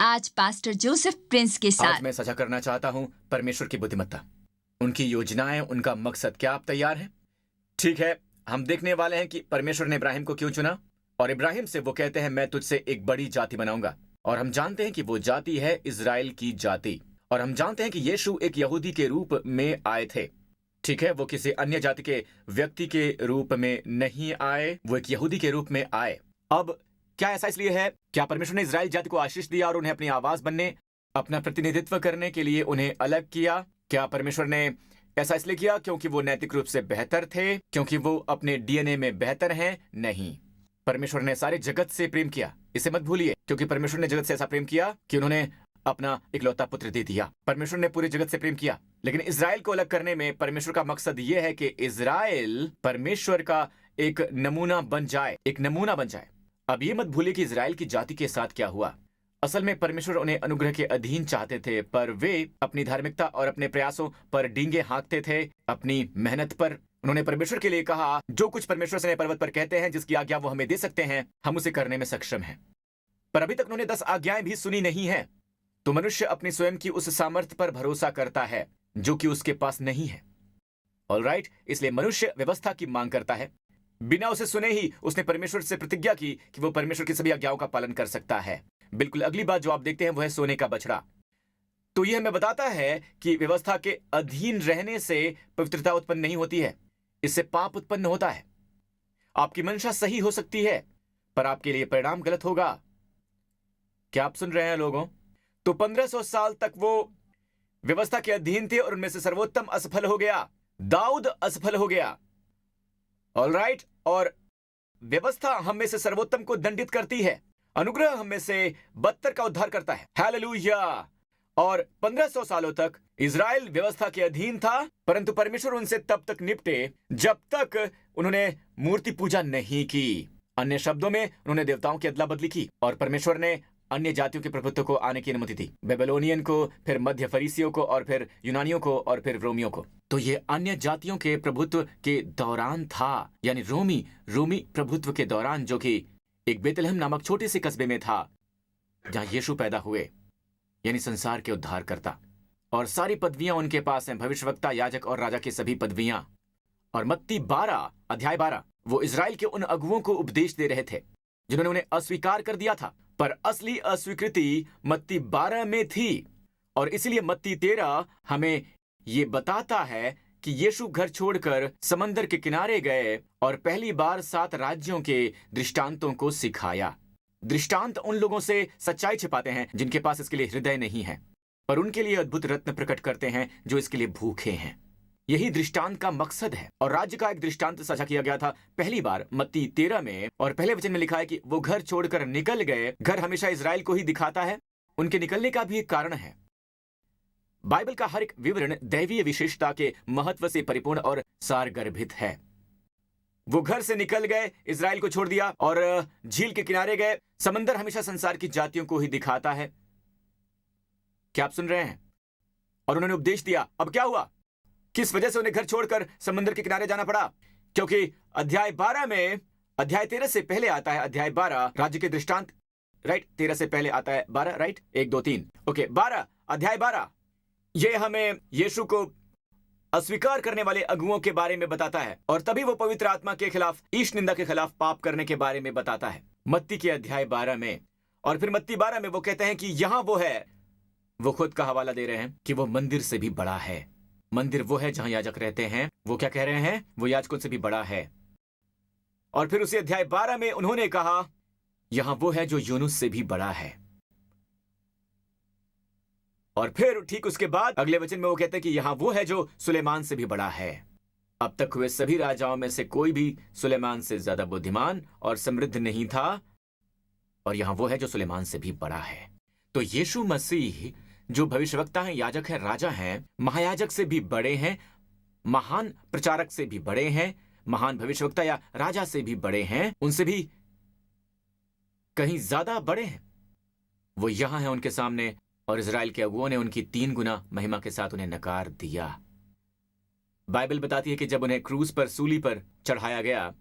आज pastor Joseph Prince के साथ। आज मैं साझा करना चाहता हूं परमेश्वर की बुद्धिमत्ता, उनकी योजनाएं, उनका मकसद। क्या आप तैयार हैं? ठीक है, हम देखने वाले हैं कि परमेश्वर ने इब्राहिम को क्यों चुना, और इब्राहिम से वो कहते हैं मैं तुझसे एक बड़ी जाति बनाऊंगा। और हम जानते हैं कि वो जाति है इजराइल की जाति। और हम जानते हैं कि यीशु एक यहूदी के रूप में आए थे। ठीक है, वो किसी अन्य जाति के व्यक्ति के रूप में नहीं आए, वो एक यहूदी के रूप में आए। अब क्या ऐसा इसलिए है? क्या परमेश्वर ने इजराइल जाति को आशीष दिया और उन्हें अपनी आवाज बनने, अपना प्रतिनिधित्व करने के लिए उन्हें अलग किया? क्या परमेश्वर ने ऐसा इसलिए किया क्योंकि वो नैतिक रूप से बेहतर थे, क्योंकि वो अपने डीएनए में बेहतर हैं? नहीं, परमेश्वर ने सारे जगत से प्रेम किया। इसे मत भूलिए, क्योंकि परमेश्वर ने जगत से ऐसा प्रेम किया कि उन्होंने अपना इकलौता पुत्र दे दिया। परमेश्वर ने पूरे जगत से प्रेम किया, लेकिन इजराइल को अलग करने में परमेश्वर का मकसद यह है कि इजराइल परमेश्वर का एक नमूना बन जाए, एक नमूना बन जाए। अब ये मत भूलिए कि इजराइल की जाति के साथ क्या हुआ। असल में परमेश्वर उन्हें अनुग्रह के अधीन चाहते थे, पर वे अपनी धार्मिकता और अपने प्रयासों पर डींगे हाँकते थे, अपनी मेहनत पर। उन्होंने परमेश्वर के लिए कहा, जो कुछ परमेश्वर से पर्वत पर कहते हैं, जिसकी आज्ञा वो हमें दे सकते हैं, हम उसे करने में सक्षम हैं। पर अभी तक उन्होंने 10 आज्ञाएं भी सुनी नहीं है। तो मनुष्य अपनी स्वयं की उस सामर्थ्य पर भरोसा करता है जो कि उसके पास नहीं है। ऑलराइट, इसलिए मनुष्य व्यवस्था की मांग करता है। बिना उसे सुने ही उसने परमेश्वर से प्रतिज्ञा की कि वो परमेश्वर की सभी आज्ञाओं का पालन कर सकता है। बिल्कुल अगली बात जो आप देखते हैं वो है सोने का बछड़ा। तो यह हमें बताता है कि व्यवस्था के अधीन रहने से पवित्रता उत्पन्न नहीं होती है, इससे पाप उत्पन्न होता है। आपकी मंशा सही हो सकती है, पर आपके लिए परिणाम गलत होगा। क्या आप सुन रहे हैं लोगों? तो 1500 साल तक वो व्यवस्था के अधीन थे और उनमें से सर्वोत्तम असफल हो गया। दाऊद असफल हो गया। ऑलराइट, और व्यवस्था हम में से सर्वोत्तम को दंडित करती है, अनुग्रह हम में से बदतर का उद्धार करता है। हालेलुया। और 1500 सालों तक इजराइल व्यवस्था के अधीन था, परंतु परमेश्वर उनसे तब तक निपटे जब तक उन्होंने मूर्ति पूजा नहीं की। अन्य शब्दों में उन्होंने देवताओं की अदला बदली की, और परमेश्वर ने अन्य जातियों के प्रभुत्व को आने की अनुमति दी। बेबीलोनियन को, फिर मध्य फरीसियों को, और फिर यूनानियों को, और फिर रोमियों को। तो ये अन्य जातियों के प्रभुत्व के दौरान था, यानी रोमी प्रभुत्व के दौरान, जो कि एक बेतलहम नामक छोटे से कस्बे में था जहां यीशु पैदा हुए, यानी संसार के उद्धारकर्ता। और सारी पदवियां उनके पास हैं, भविष्यवक्ता, याजक और राजा की सभी पदवियां। और मत्ती 12 अध्याय 12 वो इजराइल के उन अगुओं को उपदेश दे रहे थे जिन्होंने उन्हें अस्वीकार कर दिया था। पर असली अस्वीकृति मत्ती 12 में थी, और इसलिए मत्ती 13 हमें ये बताता है कि यीशु घर छोड़कर समंदर के किनारे गए और पहली बार 7 राज्यों के दृष्टांतों को सिखाया। दृष्टांत उन लोगों से सच्चाई छिपाते हैं जिनके पास इसके लिए हृदय नहीं है, पर उनके लिए अद्भुत रत्न प्रकट करते हैं जो इसके लिए भूखे हैं। यही दृष्टांत का मकसद है। और राज्य का एक दृष्टांत साझा किया गया था पहली बार मत्ती 13 में, और पहले वचन में लिखा है कि वो घर छोड़कर निकल गए। घर हमेशा इजराइल को ही दिखाता है। उनके निकलने का भी एक कारण है। बाइबल का हर एक विवरण दैवीय विशेषता के महत्व से परिपूर्ण और सारगर्भित है। वो घर से निकल गए, इजराइल को छोड़ दिया और झील के किनारे गए। समंदर हमेशा संसार की जातियों को ही दिखाता है। क्या आप सुन रहे हैं? और उन्होंने उपदेश दिया। अब क्या हुआ? किस वजह से उन्हें घर छोड़कर समंदर के किनारे जाना पड़ा? क्योंकि अध्याय 12 में, अध्याय 13 से पहले आता है अध्याय 12 राज्य के दृष्टांत, राइट। 13 से पहले आता है 12, राइट। 1 2 3 ओके। 12 अध्याय 12 ये हमें यीशु को अस्वीकार करने वाले अगुओं के बारे में बताता है, और तभी वो पवित्र आत्मा के खिलाफ, ईश निंदा के खिलाफ पाप करने के बारे में बताता है मत्ती के अध्याय 12 में। और फिर मत्ती 12 में वो कहते हैं कि यहां वो है, वो खुद का हवाला दे रहे हैं कि वो मंदिर से भी बड़ा है। मंदिर वो है जहां याजक रहते हैं। वो क्या कह रहे हैं? वो याजकों से भी बड़ा है। और फिर उसी अध्याय 12 में उन्होंने कहा, यहां वो है जो यूनुस से भी बड़ा है। और फिर ठीक उसके बाद अगले वचन में वो कहते हैं कि यहां वो है जो सुलेमान से भी बड़ा है। अब तक हुए सभी राजाओं में से कोई भी सुलेमान से ज्यादा बुद्धिमान और समृद्ध नहीं था, और यहां वो है जो सुलेमान से भी बड़ा है। तो यीशु मसीह जो भविष्यवक्ता हैं, याजक हैं, राजा हैं, महायाजक से भी बड़े हैं, महान प्रचारक से भी बड़े हैं, महान भविष्यवक्ता या राजा से भी बड़े हैं, उनसे भी कहीं ज्यादा बड़े हैं। वो यहां हैं उनके सामने, और इजराइल के अगुओं ने उनकी 3 गुना महिमा के साथ उन्हें नकार दिया। बाइबल बताती है कि जब उन्हें क्रूज पर, सूली पर चढ़ाया गया,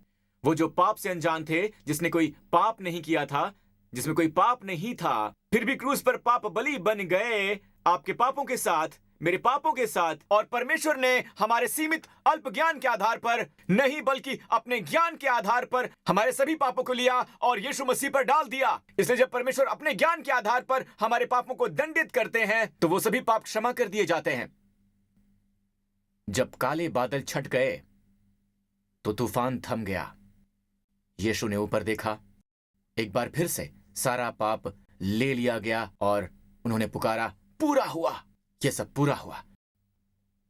वो जो पाप से अनजान थे, जिसने कोई पाप नहीं किया था, जिसमें कोई पाप नहीं था, फिर भी क्रूस पर पाप बलि बन गए, आपके पापों के साथ, मेरे पापों के साथ। और परमेश्वर ने हमारे सीमित अल्प ज्ञान के आधार पर नहीं, बल्कि अपने ज्ञान के आधार पर हमारे सभी पापों को लिया और यीशु मसीह पर डाल दिया। इसलिए जब परमेश्वर अपने ज्ञान के आधार पर हमारे पापों को दंडित करते हैं तो वो सभी पाप क्षमा कर दिए जाते हैं। जब काले बादल छट गए तो तूफान थम गया। यीशु ने ऊपर देखा, एक बार फिर से सारा पाप ले लिया गया और उन्होंने पुकारा, पूरा हुआ। यह सब पूरा हुआ।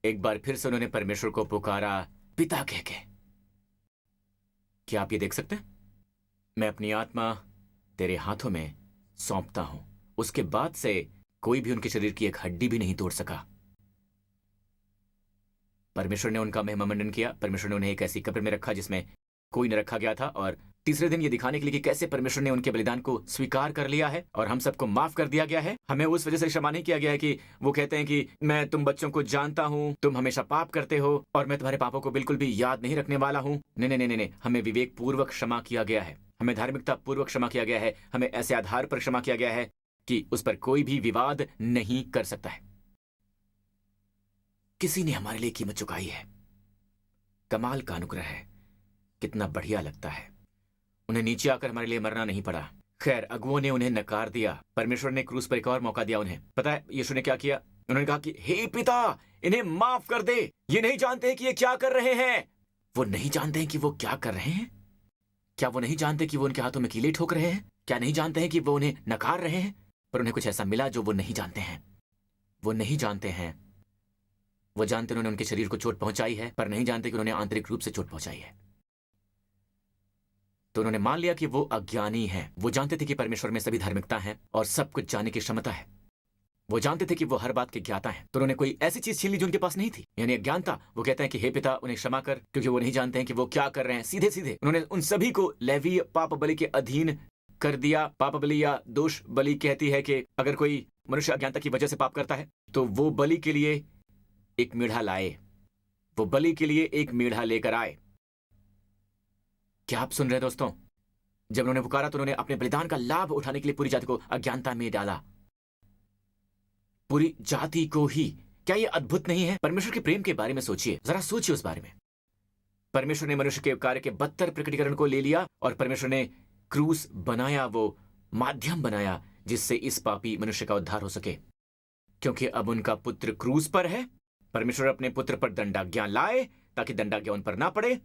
एक बार फिर से उन्होंने परमेश्वर को पुकारा, पिता कह के। क्या आप ये देख सकते हैं? मैं अपनी आत्मा तेरे हाथों में सौंपता हूं। उसके बाद से कोई भी उनके शरीर की एक हड्डी भी नहीं तोड़ सका। परमेश्वर ने उनका महिमामंडन किया। परमेश्वर ने उन्हें एक ऐसी कब्र में रखा जिसमें कोई न रखा गया था, और तीसरे दिन ये दिखाने के लिए कि कैसे परमेश्वर ने उनके बलिदान को स्वीकार कर लिया है और हम सबको माफ कर दिया गया है। हमें उस वजह से क्षमा नहीं किया गया है कि वो कहते हैं कि मैं तुम बच्चों को जानता हूं, तुम हमेशा पाप करते हो और मैं तुम्हारे पापों को बिल्कुल भी याद नहीं रखने वाला हूं। नहीं नहीं नहीं नहीं, हमें विवेक पूर्वक क्षमा किया गया है, हमें धार्मिकता पूर्वक क्षमा किया गया है, हमें ऐसे आधार पर क्षमा किया गया है कि उस पर कोई भी विवाद नहीं कर सकता है। किसी ने हमारे लिए कीमत चुकाई है। कमाल का अनुग्रह है, कितना बढ़िया लगता है। उन्हें नीचे आकर हमारे लिए मरना नहीं पड़ा। खैर, अगुओं ने उन्हें नकार दिया। परमेश्वर ने क्रूस पर एक और मौका दिया उन्हें। पता है यीशु ने क्या किया? उन्होंने कहा कि हे पिता, इन्हें माफ कर दे, ये नहीं जानते हैं कि ये क्या कर रहे हैं। वो नहीं जानते हैं कि वो क्या कर रहे हैं। क्या वो नहीं जानते कि वो उनके हाथों में कीले ठोक रहे हैं? क्या नहीं जानते हैं कि वो उन्हें नकार रहे हैं? पर उन्हें कुछ ऐसा मिला जो वो नहीं जानते हैं। वो नहीं जानते हैं। वो जानते उन्होंने उनके शरीर को चोट पहुंचाई है, पर नहीं जानते कि उन्होंने आंतरिक रूप से चोट पहुंचाई है। तो उन्होंने मान लिया कि वो अज्ञानी हैं। वो जानते थे कि परमेश्वर में सभी धार्मिकता है और सब कुछ जानने की क्षमता है। वो जानते थे कि वो हर बात के ज्ञाता है। तो उन्होंने कोई ऐसी चीज छीन ली जो उनके पास नहीं थी, यानी अज्ञानता। वो कहते हैं कि हे पिता, उन्हें क्षमा कर, क्योंकि वो नहीं जानते हैं कि वो क्या कर रहे हैं। सीधे सीधे उन्होंने उन सभी को लेवीय पाप बलि के अधीन कर दिया। पाप बलि या दोष बलि कहती है कि अगर कोई मनुष्य अज्ञानता की वजह से पाप करता है तो वो बलि के लिए एक मेढ़ा लाए, वो बलि के लिए एक मेढ़ा लेकर आए। क्या आप सुन रहे हैं दोस्तों? जब उन्होंने पुकारा तो उन्होंने अपने बलिदान का लाभ उठाने के लिए पूरी जाति को अज्ञानता में डाला। पूरी जाति को ही। क्या यह अद्भुत नहीं है? परमेश्वर के प्रेम के बारे में सोचिए, जरा सोचिए उस बारे में। परमेश्वर ने मनुष्य के कार्य के बदतर प्रकटीकरण को ले लिया और परमेश्वर ने क्रूस बनाया, वो माध्यम बनाया जिससे इस पापी मनुष्य का उद्धार हो सके। क्योंकि अब उनका पुत्र क्रूस पर है, परमेश्वर अपने पुत्र पर दंडाज्ञा लाए ताकि दंडाज्ञा उन पर ना पड़े।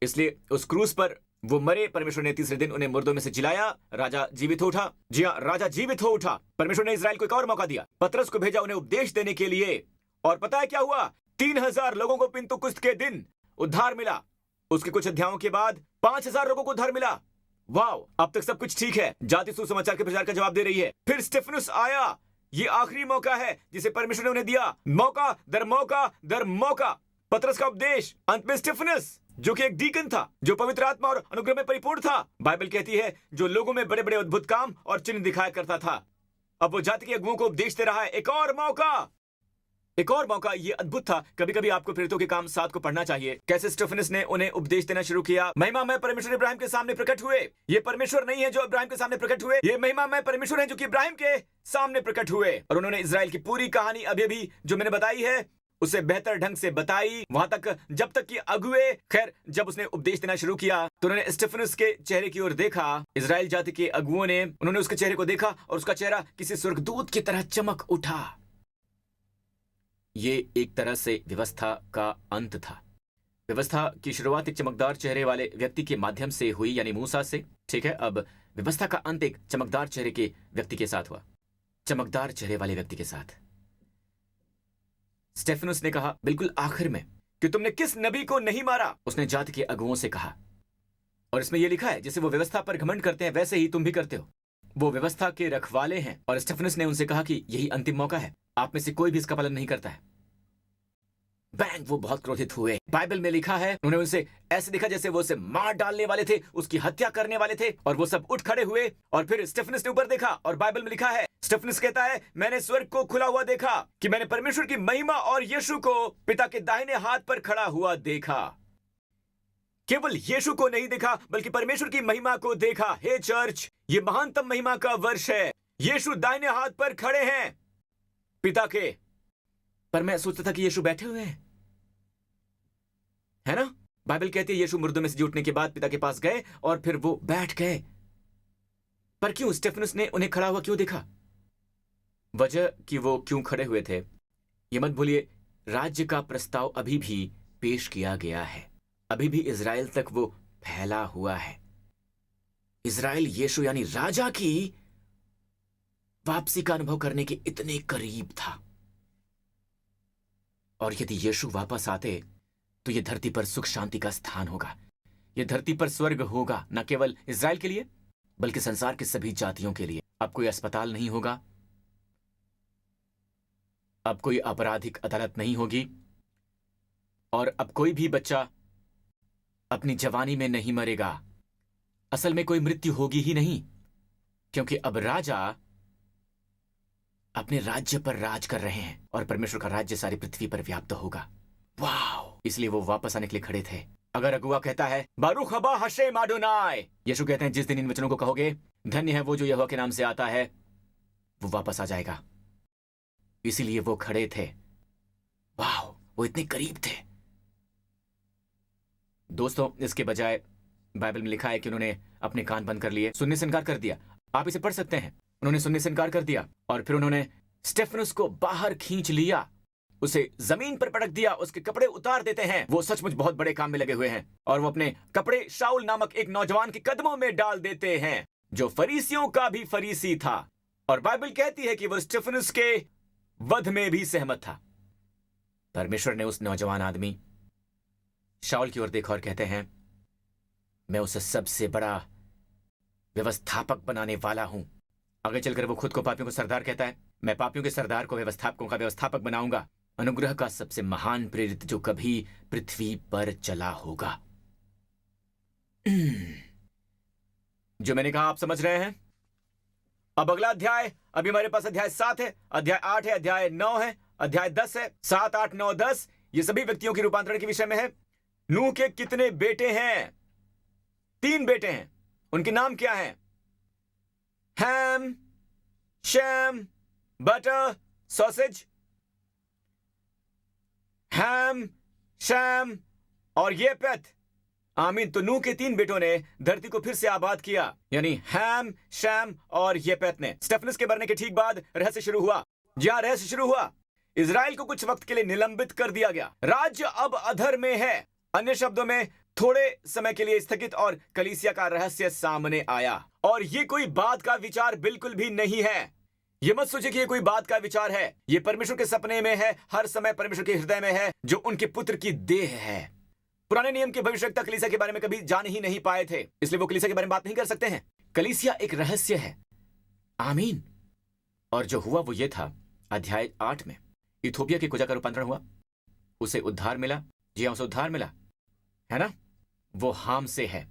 इसलिए उस क्रूस पर वो मरे। परमेश्वर ने तीसरे दिन उन्हें मुर्दों में से जिलाया। राजा जीवित हो उठा। जी हाँ, राजा जीवित हो उठा। परमेश्वर ने इजराइल को एक और मौका दिया। पतरस को भेजा उन्हें उपदेश देने के लिए। और पता है क्या हुआ? 3000 लोगों को पिंतुकुस्त के दिन उद्धार मिला। उसके कुछ अध्यायों के बाद 5000 लोगों को उद्धार मिला। वाव, अब तक सब कुछ ठीक है। जाति सुसमाचार के प्रचार का जवाब दे रही है। फिर स्टेफनुस आया। ये आखिरी मौका है जिसे परमेश्वर ने उन्हें दिया। मौका दर मौका दर मौका। पतरस का उपदेश, अंत में स्टेफनस जो कि एक डीकन था, जो पवित्र आत्मा और अनुग्रह में परिपूर्ण था। बाइबल कहती है जो लोगों में बड़े बड़े अद्भुत काम और चिन्ह दिखाया करता था, अब वो जाति के अगुओं को उपदेश दे रहा है। एक और मौका, एक और मौका। ये अद्भुत था। कभी कभी आपको प्रेरितों के काम 7 को पढ़ना चाहिए। कैसे स्टेफनस ने उन्हें उपदेश देना शुरू किया। महिमा में परमेश्वर इब्राहिम के सामने प्रकट हुए। ये परमेश्वर नहीं है जो इब्राहिम के सामने प्रकट हुए, ये महिमा में परमेश्वर है जो कि इब्राहिम के सामने प्रकट हुए। और उन्होंने इजराइल की पूरी कहानी अभी जो मैंने बताई है उसे बेहतर ढंग से बताई, वहां तक जब तक कि अगुए। खैर, जब उसने उपदेश देना शुरू किया तो उन्होंने स्टेफनस के चेहरे की ओर देखा। इजराइल जाति के अगुओं ने, उन्होंने उसके चेहरे को देखा और उसका चेहरा किसी स्वर्गदूत की तरह चमक उठा। ये एक तरह से व्यवस्था का अंत था। व्यवस्था की शुरुआत एक चमकदार चेहरे वाले व्यक्ति के माध्यम से हुई, यानी मूसा से। ठीक है, अब व्यवस्था का अंत एक चमकदार चेहरे के व्यक्ति के साथ हुआ, चमकदार चेहरे वाले व्यक्ति के साथ। स्टेफनुस ने कहा बिल्कुल आखिर में कि तुमने किस नबी को नहीं मारा। उसने जाति के अगुओं से कहा, और इसमें यह लिखा है जैसे वो व्यवस्था पर घमंड करते हैं वैसे ही तुम भी करते हो। वो व्यवस्था के रखवाले हैं। और स्टेफनुस ने उनसे कहा कि यही अंतिम मौका है, आप में से कोई भी इसका पालन नहीं करता है। बैंग, वो बहुत क्रोधित हुए। बाइबल में लिखा है उन्हें उनसे ऐसे दिखा जैसे वो उसे मार डालने वाले थे, उसकी हत्या करने वाले थे। और वो सब उठ खड़े हुए। और फिर स्टेफनस ने ऊपर देखा और बाइबल में लिखा है, स्टेफनस कहता है मैंने स्वर्ग को खुला हुआ देखा कि मैंने परमेश्वर की महिमा और यीशु को पिता के दाहिने हाथ पर खड़ा हुआ देखा। केवल यीशु को नहीं देखा बल्कि परमेश्वर की महिमा को देखा। हे चर्च, ये महानतम महिमा का वर्ष है। यीशु दाहिने हाथ पर खड़े हैं पिता के। पर मैं सोचता था कि यीशु बैठे हुए हैं, है ना? बाइबल कहती है यीशु मुर्दों में से जी उठने के बाद पिता के पास गए और फिर वो बैठ गए। पर क्यों स्टेफनुस ने उन्हें खड़ा हुआ क्यों देखा? वजह कि वो क्यों खड़े हुए थे ये मत भूलिए, राज्य का प्रस्ताव अभी भी पेश किया गया है। अभी भी इजराइल तक वो फैला हुआ है। इजराइल यीशु यानी राजा की वापसी का अनुभव करने के इतने करीब था। और यदि यीशु वापस आते तो यह धरती पर सुख शांति का स्थान होगा। यह धरती पर स्वर्ग होगा, न केवल इजराइल के लिए बल्कि संसार के सभी जातियों के लिए। अब कोई अस्पताल नहीं होगा, अब कोई आपराधिक अदालत नहीं होगी, और अब कोई भी बच्चा अपनी जवानी में नहीं मरेगा। असल में कोई मृत्यु होगी ही नहीं, क्योंकि अब राजा अपने राज्य पर राज कर रहे हैं और परमेश्वर का राज्य सारी पृथ्वी पर व्याप्त होगा। वाह! इसलिए वो वापस आने के लिए खड़े थे। अगर अगुआ कहता है बारूक हबा हशेम अडोनाय, यीशु कहते हैं जिस दिन इन वचनों को कहोगे, धन्य है वो जो यहोवा के नाम से आता है, वो वापस आ जाएगा। इसीलिए वो खड़े थे। वाह! वो इतने करीब थे। दोस्तों, इसके बजाय बाइबल में लिखा है कि उन्होंने अपने कान बंद कर लिए, सुनने से इनकार कर दिया। आप इसे पढ़ सकते हैं। उन्होंने सुनने से इनकार कर दिया और फिर उन्होंने स्टेफनुस को बाहर खींच लिया, उसे जमीन पर पटक दिया, उसके कपड़े उतार देते हैं। वो सचमुच बहुत बड़े काम में लगे हुए हैं और वो अपने कपड़े शाऊल नामक एक नौजवान के कदमों में डाल देते हैं जो फरीसियों का भी फरीसी था। और बाइबल कहती है कि वो स्टेफनुस के वध में भी सहमत था। परमेश्वर ने उस नौजवान आदमी शाऊल की ओर देखा और कहते हैं, मैं उसे सबसे बड़ा व्यवस्थापक बनाने वाला हूं। आगे चलकर वो खुद को पापियों का सरदार कहता है, मैं पापियों के सरदार को व्यवस्थापकों का व्यवस्थापक बनाऊंगा, अनुग्रह का सबसे महान प्रेरित जो कभी पृथ्वी पर चला होगा। जो मैंने कहा आप समझ रहे हैं? अब अगला अध्याय, अभी हमारे पास अध्याय 7 है, अध्याय 8 है, अध्याय 9 है, अध्याय 10 है। 7, 8, 9, 10 ये सभी व्यक्तियों के रूपांतरण के विषय में है। नूह के कितने बेटे हैं? 3 बेटे हैं। उनके नाम क्या हैं? हैम, शैम, बटर, सॉसेज। हैम, शैम और येपेथ। आमीन। तो नूह के 3 बेटों ने धरती को फिर से आबाद किया, यानी हैम, शैम और येपेथ ने। स्टेफनुस के मरने के ठीक बाद रहस्य शुरू हुआ। जी हां, रहस्य शुरू हुआ। इजराइल को कुछ वक्त के लिए निलंबित कर दिया गया। राज्य अब अधर में है, अन्य शब्दों में थोड़े समय के लिए स्थगित, और कलीसिया का रहस्य सामने आया। और ये कोई बात का विचार बिल्कुल भी नहीं है। ये मत सोचिए कि ये कोई बात का विचार है। ये परमेश्वर के सपने में है, हर समय परमेश्वर के हृदय में है, जो उनके पुत्र की देह है। पुराने नियम के भविष्यवक्ता कलीसिया के बारे में कभी जान ही नहीं पाए थे, इसलिए वो कलीसिया के बारे में बात नहीं कर सकते हैं। कलीसिया एक रहस्य है। आमीन। और जो हुआ वो ये था, अध्याय 8 में इथोपिया के कुजा का रूपांतरण हुआ, उसे उद्धार मिला। जी हां, उसे उद्धार मिला, है ना? वो हाम से है।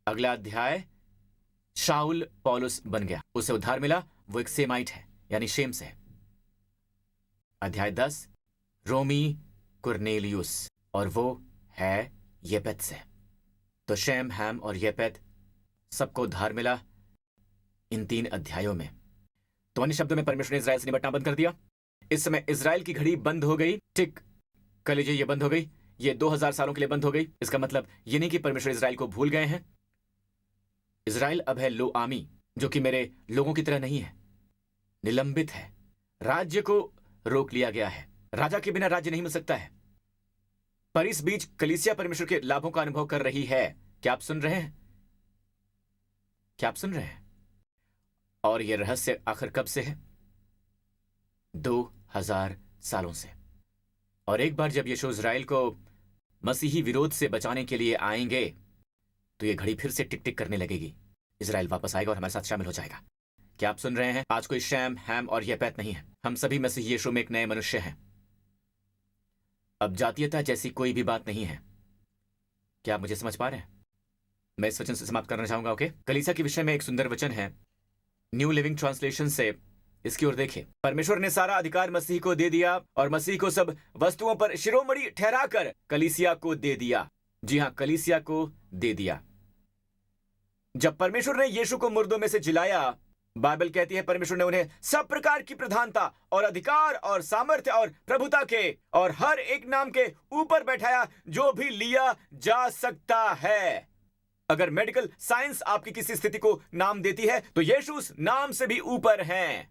अगला अध्याय, शाऊल पौलुस बन गया, उसे उद्धार मिला, वो एक सेमाइट है, यानी शेम से है। अध्याय 10, रोमी कुर्नेलियुस, और वो है येपेथ से। तो शेम, हैम और येपेथ सबको उद्धार मिला इन 3 अध्यायों में। तो अन्य शब्दों में परमेश्वर ने इजराइल से निपटना बंद कर दिया। इस समय इजराइल की घड़ी बंद हो गई। ठीक, कह लीजिए ये बंद हो गई, ये 2000 सालों के लिए बंद हो गई। इसका मतलब ये नहीं कि परमेश्वर इजराइल को भूल गए हैं। इजराइल अब है लो आमी, जो कि मेरे लोगों की तरह नहीं है, निलंबित है। राज्य को रोक लिया गया है। राजा के बिना राज्य नहीं मिल सकता है। पर इस बीच कलीसिया परमेश्वर के लाभों का अनुभव कर रही है। क्या आप सुन रहे हैं? क्या आप सुन रहे हैं? और यह रहस्य आखिर कब से है? 2000 सालों से। और एक बार जब यीशु इजराइल को मसीही विरोध से बचाने के लिए आएंगे, तो यह घड़ी फिर से टिक टिक करने लगेगी। इजराइल वापस आएगा और हमारे साथ शामिल हो जाएगा। क्या आप सुन रहे हैं? आज कोई शैम, हैम और येपेथ नहीं है। हम सभी मसीह यीशु में एक नए मनुष्य हैं। अब जातीयता जैसी कोई भी बात नहीं है। क्या आप मुझे समझ पा रहे हैं? मैं इस वचन से समाप्त करना चाहूंगा। ओके, कलीसिया के विषय में एक सुंदर वचन है, न्यू लिविंग ट्रांसलेशन से। इसकी ओर देखिए। परमेश्वर ने सारा अधिकार मसीह को दे दिया और मसीह को सब वस्तुओं पर शिरोमणि ठहराकर कलीसिया को दे दिया। जी हां, कलीसिया को दे दिया। जब परमेश्वर ने यीशु को मुर्दों में से जिलाया, बाइबल कहती है परमेश्वर ने उन्हें सब प्रकार की प्रधानता और अधिकार और सामर्थ्य और प्रभुता के और हर एक नाम के ऊपर बैठाया जो भी लिया जा सकता है। अगर मेडिकल साइंस आपकी किसी स्थिति को नाम देती है तो यीशु उस नाम से भी ऊपर हैं।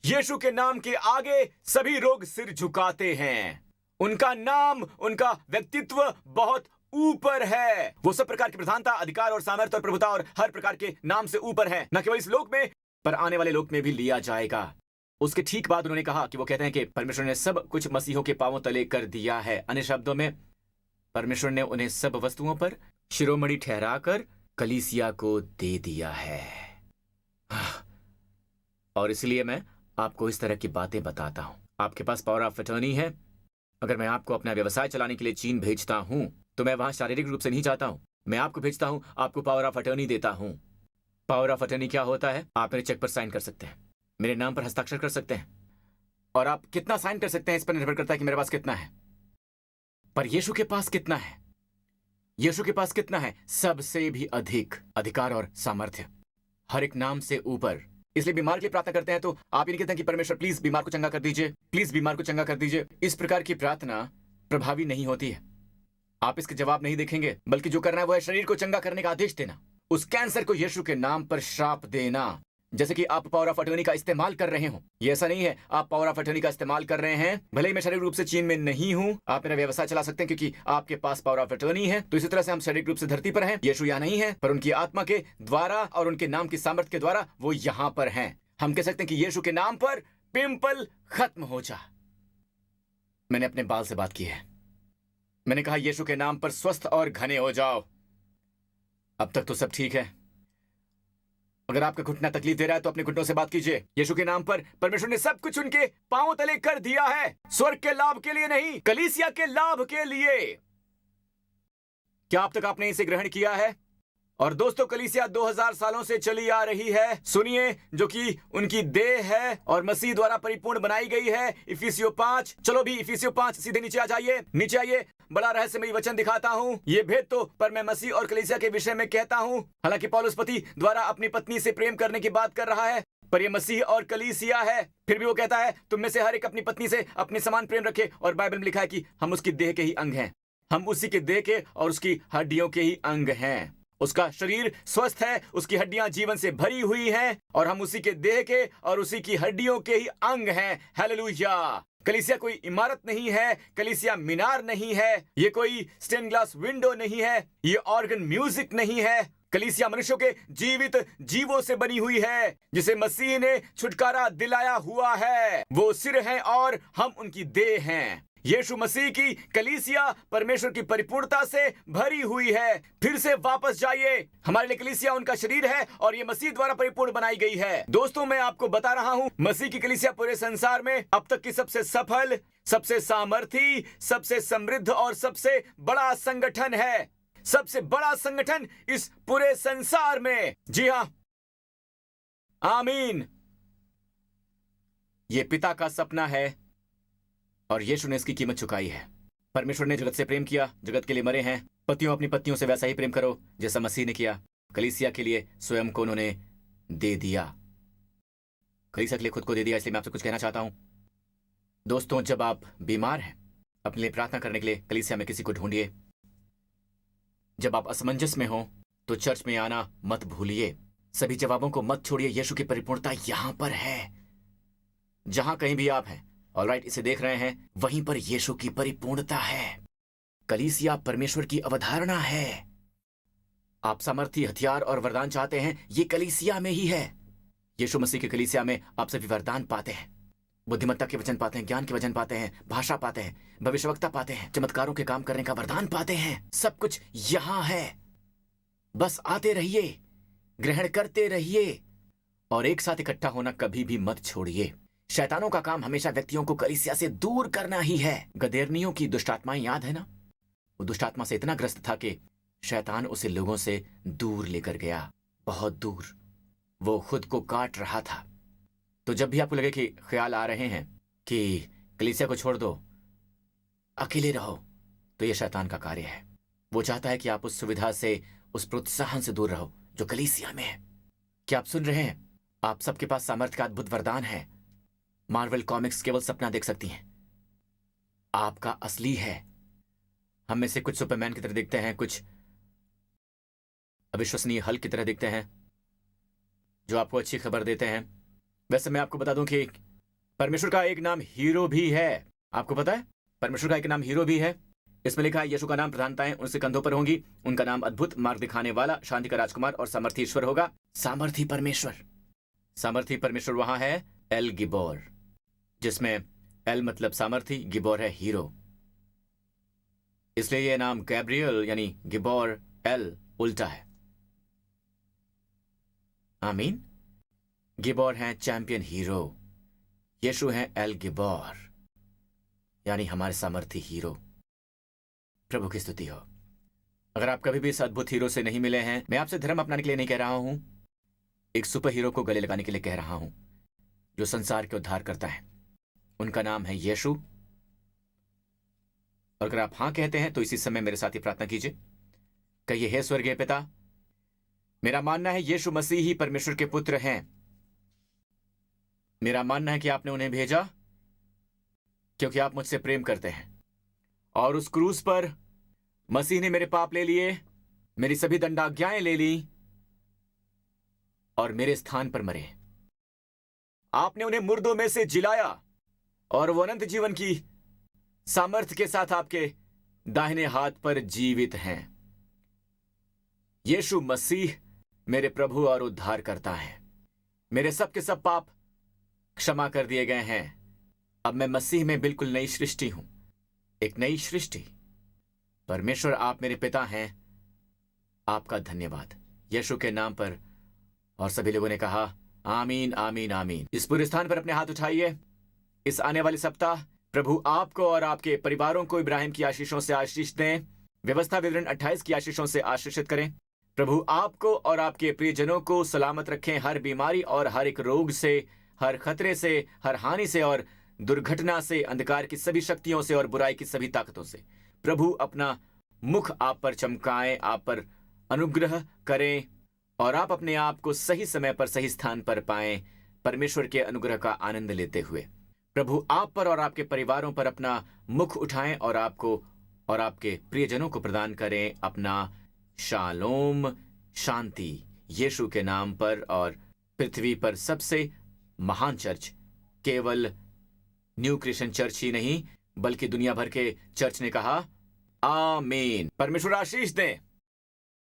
यीशु के नाम के आगे सभी लोग सिर झुकाते हैं। उनका नाम, उनका व्यक्तित्व बहुत ऊपर है। वो सब प्रकार की प्रधानता, अधिकार और सामर्थ्य और प्रभुता और हर प्रकार के नाम से ऊपर है। न केवल इस लोक में पर आने वाले लोक में भी लिया जाएगा। उसके ठीक बाद उन्होंने कहा कि वो कहते हैं कि परमेश्वर ने सब कुछ मसीहों के पांवों तले कर दिया है। अन्य शब्दों में परमेश्वर ने उन्हें सब वस्तुओं पर शिरोमणि ठहराकर कलीसिया को दे दिया है। और इसलिए मैं आपको इस तरह की बातें बताता हूं। आपके पास पावर ऑफ अटॉर्नी है। अगर मैं आपको अपना व्यवसाय चलाने के लिए चीन भेजता हूं तो मैं वहां शारीरिक रूप से नहीं जाता हूं। मैं आपको भेजता हूं, आपको पावर ऑफ अटॉर्नी देता हूं। पावर ऑफ अटॉर्नी क्या होता है? आप मेरे चेक पर साइन कर सकते हैं, मेरे नाम पर हस्ताक्षर कर सकते हैं, और आप कितना साइन कर सकते हैं इस पर निर्भर करता है कि मेरे पास कितना है। पर यीशु के पास कितना है? यीशु के पास कितना है? सबसे भी अधिक अधिकार और सामर्थ्य, हर एक नाम से ऊपर। इसलिए बीमार के लिए प्रार्थना करते हैं तो आप ये नहीं कहते हैं कि परमेश्वर प्लीज बीमार को चंगा कर दीजिए, प्लीज बीमार को चंगा कर दीजिए। इस प्रकार की प्रार्थना प्रभावी नहीं होती है। आप इसके जवाब नहीं देखेंगे, बल्कि जो करना है वो है शरीर को चंगा करने का आदेश देना, उस कैंसर को यीशु के नाम पर श्राप देना। जैसे कि आप पावर ऑफ अटॉर्नी का इस्तेमाल कर रहे हो। ये ऐसा नहीं है आप पावर ऑफ अटॉर्नी का इस्तेमाल कर रहे हैं। भले ही मैं शारीरिक रूप से चीन में नहीं हूं, आप मेरा व्यवसाय चला सकते हैं क्योंकि आपके पास पावर ऑफ अटॉर्नी है। तो इसी तरह से हम शारीरिक रूप से धरती पर हैं, यीशु यहाँ नहीं है, पर उनकी आत्मा के द्वारा और उनके नाम की सामर्थ्य के द्वारा वो यहाँ पर हैं। हम कह सकते हैं कि यीशु के नाम पर पिंपल खत्म हो जा। मैंने अपने बाल से बात की है। मैंने कहा यीशु के नाम पर स्वस्थ और घने हो जाओ। अब तक तो सब ठीक है। अगर आपका घुटना तकलीफ दे रहा है तो अपने घुटनों से बात कीजिए। यीशु के नाम पर परमेश्वर ने सब कुछ उनके पांवों तले कर दिया है, स्वर्ग के लाभ के लिए नहीं, कलीसिया के लाभ के लिए। क्या अब तक आपने इसे ग्रहण किया है? और दोस्तों, कलीसिया 2000 सालों से चली आ रही है। सुनिए, जो कि उनकी देह है और मसीह द्वारा परिपूर्ण बनाई गई है। इफिसियों 5, चलो भी इफिसियों 5 सीधे नीचे आ जाइए। नीचे आइए, बड़ा रहस्यमयी वचन दिखाता हूं। ये भेद तो पर मैं मसीह और कलीसिया के विषय में कहता हूं। हालांकि पौलुस पति द्वारा अपनी पत्नी से प्रेम करने की बात कर रहा है, पर ये मसीह और कलीसिया है। फिर भी वो कहता है तुम में से हर एक अपनी पत्नी से अपने समान प्रेम रखे। और बाइबल में लिखा है कि हम उसकी देह के ही अंग हैं। हम उसी के देह के और उसकी हड्डियों के ही अंग हैं। उसका शरीर स्वस्थ है, उसकी हड्डियां जीवन से भरी हुई हैं, और हम उसी के देह के और उसी की हड्डियों के ही अंग हैं। हालेलुया। कलीसिया कोई इमारत नहीं है, कलीसिया मीनार नहीं है, ये कोई स्टेन ग्लास विंडो नहीं है, ये ऑर्गन म्यूजिक नहीं है। कलीसिया मनुष्यों के जीवित जीवों से बनी हुई है, जिसे मसीह ने छुटकारा दिलाया हुआ है। वो सिर हैं और हम उनकी देह हैं। यीशु मसीह की कलीसिया परमेश्वर की परिपूर्णता से भरी हुई है। फिर से वापस जाइए, हमारे लिए कलीसिया उनका शरीर है और ये मसीह द्वारा परिपूर्ण बनाई गई है। दोस्तों, मैं आपको बता रहा हूं, मसीह की कलीसिया पूरे संसार में अब तक की सबसे सफल, सबसे सामर्थी, सबसे समृद्ध और सबसे बड़ा संगठन है। सबसे बड़ा संगठन इस पूरे संसार में। जी हां, आमीन। ये पिता का सपना है और यीशु ने इसकी कीमत चुकाई है। परमेश्वर ने जगत से प्रेम किया, जगत के लिए मरे हैं। पतियों अपनी पत्नियों से वैसा ही प्रेम करो जैसा मसीह ने किया। कलीसिया के लिए स्वयं को उन्होंने दे दिया, कलीसिया के लिए खुद को दे दिया। इसलिए मैं आपसे कुछ कहना चाहता हूं दोस्तों, जब आप बीमार हैं, अपने लिए प्रार्थना करने के लिए कलीसिया में किसी को ढूंढिए। जब आप असमंजस में हो तो चर्च में आना मत भूलिए। सभी जवाबों को मत छोड़िए। यीशु की परिपूर्णता यहां पर है। जहां कहीं भी आप हैं, ऑलराइट, इसे देख रहे हैं, वहीं पर यीशु की परिपूर्णता है। कलीसिया परमेश्वर की अवधारणा है। आप सामर्थ्य, हथियार और वरदान चाहते हैं, ये कलीसिया में ही है। यीशु मसीह की कलीसिया में आप सभी वरदान पाते हैं, बुद्धिमत्ता के वचन पाते हैं, ज्ञान के वचन पाते हैं, भाषा पाते हैं, भविष्यवक्ता पाते हैं, चमत्कारों के काम करने का वरदान पाते हैं। सब कुछ यहां है। बस आते रहिए, ग्रहण करते रहिए और एक साथ इकट्ठा होना कभी भी मत छोड़िए। शैतानों का काम हमेशा व्यक्तियों को कलीसिया से दूर करना ही है। गदेरनियों की दुष्टात्माएं याद है ना? वो दुष्टात्मा से इतना ग्रस्त था कि शैतान उसे लोगों से दूर लेकर गया, बहुत दूर। वो खुद को काट रहा था। तो जब भी आपको लगे कि ख्याल आ रहे हैं कि कलीसिया को छोड़ दो, अकेले रहो, तो ये शैतान का कार्य है। वो चाहता है कि आप उस सुविधा से, उस प्रोत्साहन से दूर रहो जो कलीसिया में है। क्या आप सुन रहे हैं? आप सबके पास सामर्थ्य का अद्भुत वरदान है। मार्वल कॉमिक्स केवल सपना देख सकती हैं, आपका असली है। हम में से कुछ सुपरमैन की तरह दिखते हैं, कुछ अविश्वसनीय हल्क की तरह दिखते हैं जो आपको अच्छी खबर देते हैं। वैसे मैं आपको बता दूं कि परमेश्वर का एक नाम हीरो भी है। आपको पता है? परमेश्वर का एक नाम हीरो भी है। इसमें लिखा है यीशु का नाम प्रधानताएं उनसे कंधों पर होंगी, उनका नाम अद्भुत, मार्ग दिखाने वाला, शांति का राजकुमार और सामर्थी ईश्वर होगा। सामर्थी परमेश्वर, सामर्थी परमेश्वर वहां है एल गिबोर, जिसमें एल मतलब सामर्थी, गिबोर है हीरो। इसलिए यह नाम गैब्रियल यानी गिबोर एल उल्टा है। आमीन। गिबोर है चैंपियन हीरो, यीशु है एल गिबोर यानी हमारे सामर्थी हीरो। प्रभु की स्तुति हो। अगर आप कभी भी इस अद्भुत हीरो से नहीं मिले हैं, मैं आपसे धर्म अपनाने के लिए नहीं कह रहा हूं, एक सुपर हीरो को गले लगाने के लिए कह रहा हूं जो संसार के उद्धार करता है। उनका नाम है यीशु। और अगर आप हां कहते हैं तो इसी समय मेरे साथ ही प्रार्थना कीजिए। कहिए, हे स्वर्गीय पिता, मेरा मानना है यीशु मसीह ही परमेश्वर के पुत्र हैं। मेरा मानना है कि आपने उन्हें भेजा क्योंकि आप मुझसे प्रेम करते हैं, और उस क्रूस पर मसीह ने मेरे पाप ले लिए, मेरी सभी दंडाज्ञाएं ले ली और मेरे स्थान पर मरे। आपने उन्हें मुर्दों में से जिलाया और वो अनंत जीवन की सामर्थ्य के साथ आपके दाहिने हाथ पर जीवित हैं। यीशु मसीह मेरे प्रभु और उद्धार करता है। मेरे सब के सब पाप क्षमा कर दिए गए हैं। अब मैं मसीह में बिल्कुल नई सृष्टि हूं, एक नई सृष्टि। परमेश्वर, आप मेरे पिता हैं। आपका धन्यवाद यीशु के नाम पर। और सभी लोगों ने कहा आमीन, आमीन, आमीन। इस पूरे स्थान पर अपने हाथ उठाइए। इस आने वाले सप्ताह प्रभु आपको और आपके परिवारों को इब्राहिम की आशीषों से आशीष दें। व्यवस्था विवरण 28 की आशीषों से आशीषित करें। प्रभु आपको और आपके प्रियजनों को सलामत रखें, हर बीमारी और हर एक रोग से, हर खतरे से, हर हानि से और दुर्घटना से, अंधकार की सभी शक्तियों से और बुराई की सभी ताकतों से। प्रभु अपना मुख आप पर चमकाएं, आप पर अनुग्रह करें और आप अपने आप को सही समय पर सही स्थान पर पाएं, परमेश्वर के अनुग्रह का आनंद लेते हुए। प्रभु आप पर और आपके परिवारों पर अपना मुख उठाएं और आपको और आपके प्रियजनों को प्रदान करें अपना शालोम, शांति, यीशु के नाम पर। और पृथ्वी पर सबसे महान चर्च केवल न्यू क्रिश्चियन चर्च ही नहीं बल्कि दुनिया भर के चर्च ने कहा आमीन। परमेश्वर आशीष दें।